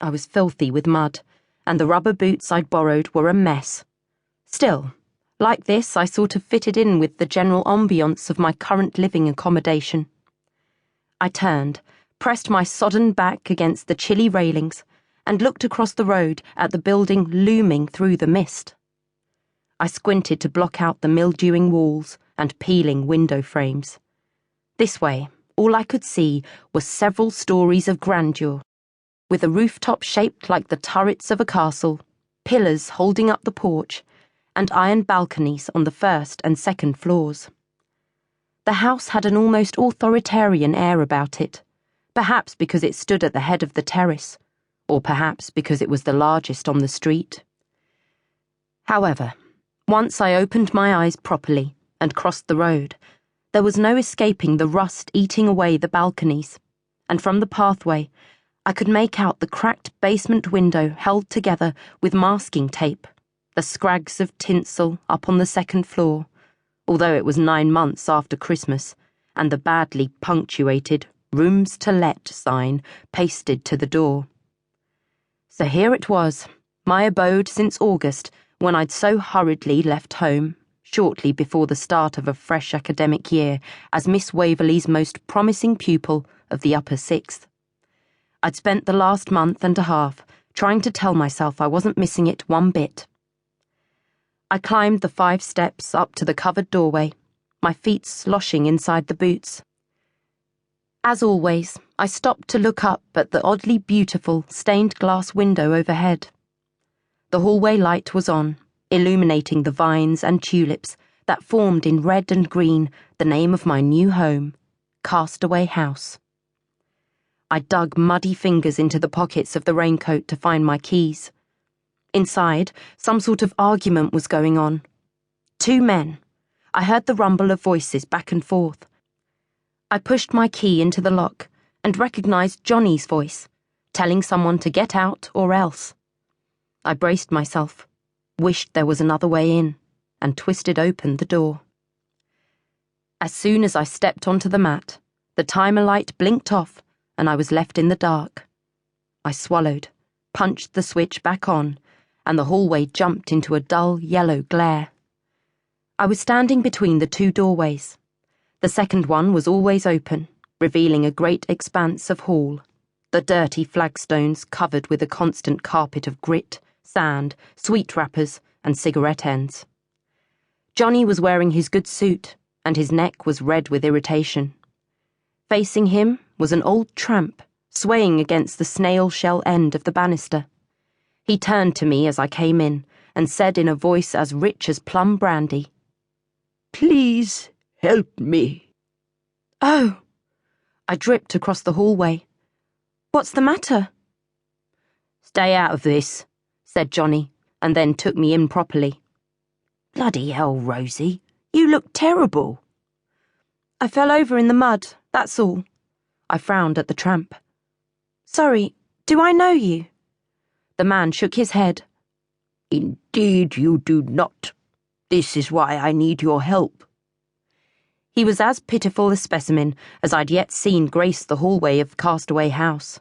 I was filthy with mud, and the rubber boots I'd borrowed were a mess. Still, like this, I sort of fitted in with the general ambience of my current living accommodation. I turned, pressed my sodden back against the chilly railings, and looked across the road at the building looming through the mist. I squinted to block out the mildewing walls and peeling window frames. This way, all I could see were several stories of grandeur, with a rooftop shaped like the turrets of a castle, pillars holding up the porch, and iron balconies on the first and second floors. The house had an almost authoritarian air about it, perhaps because it stood at the head of the terrace, or perhaps because it was the largest on the street. However, once I opened my eyes properly and crossed the road, there was no escaping the rust eating away the balconies, and from the pathway I could make out the cracked basement window held together with masking tape, the scrags of tinsel up on the second floor, although it was 9 months after Christmas, and the badly punctuated "Rooms to Let" sign pasted to the door. So here it was, my abode since August, when I'd so hurriedly left home, shortly before the start of a fresh academic year, as Miss Waverley's most promising pupil of the upper sixth. I'd spent the last month and a half trying to tell myself I wasn't missing it one bit. I climbed the 5 steps up to the covered doorway, my feet sloshing inside the boots. As always, I stopped to look up at the oddly beautiful stained glass window overhead. The hallway light was on, illuminating the vines and tulips that formed in red and green the name of my new home, Castaway House. I dug muddy fingers into the pockets of the raincoat to find my keys. Inside, some sort of argument was going on. 2 men. I heard the rumble of voices back and forth. I pushed my key into the lock and recognized Johnny's voice, telling someone to get out or else. I braced myself, wished there was another way in, and twisted open the door. As soon as I stepped onto the mat, the timer light blinked off and I was left in the dark. I swallowed, punched the switch back on, and the hallway jumped into a dull yellow glare. I was standing between the 2 doorways. The second one was always open, revealing a great expanse of hall, the dirty flagstones covered with a constant carpet of grit, sand, sweet wrappers, and cigarette ends. Johnny was wearing his good suit, and his neck was red with irritation. Facing him was an old tramp, swaying against the snail-shell end of the banister. He turned to me as I came in, and said in a voice as rich as plum brandy, "Please help me." "Oh." I dripped across the hallway. "What's the matter?" "Stay out of this," said Johnny, and then took me in properly. "Bloody hell, Rosie, you look terrible." "I fell over in the mud, that's all." I frowned at the tramp. "Sorry, do I know you?" The man shook his head. "Indeed you do not. This is why I need your help." He was as pitiful a specimen as I'd yet seen grace the hallway of Castaway House.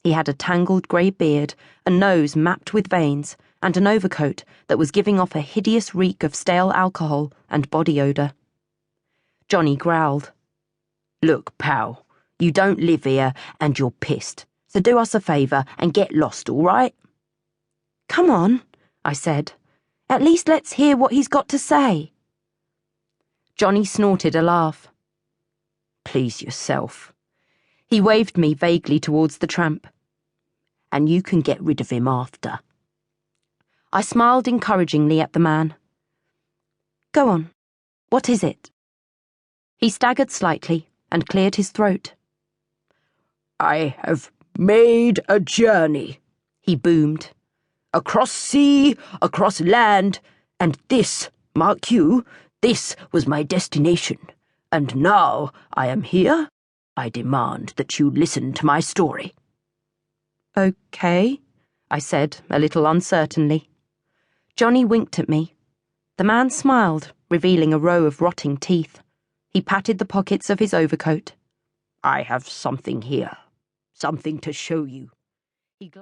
He had a tangled grey beard, a nose mapped with veins, and an overcoat that was giving off a hideous reek of stale alcohol and body odour. Johnny growled. "Look, pal, you don't live here and you're pissed, so do us a favour and get lost, all right?" "Come on," I said. "At least let's hear what he's got to say." Johnny snorted a laugh. "Please yourself." He waved me vaguely towards the tramp. "And you can get rid of him after." I smiled encouragingly at the man. "Go on. What is it?" He staggered slightly and cleared his throat. "I have made a journey," he boomed. "Across sea, across land, and this, mark you, this was my destination. And now I am here, I demand that you listen to my story." "Okay," I said, a little uncertainly. Johnny winked at me. The man smiled, revealing a row of rotting teeth. He patted the pockets of his overcoat. "I have something here, something to show you."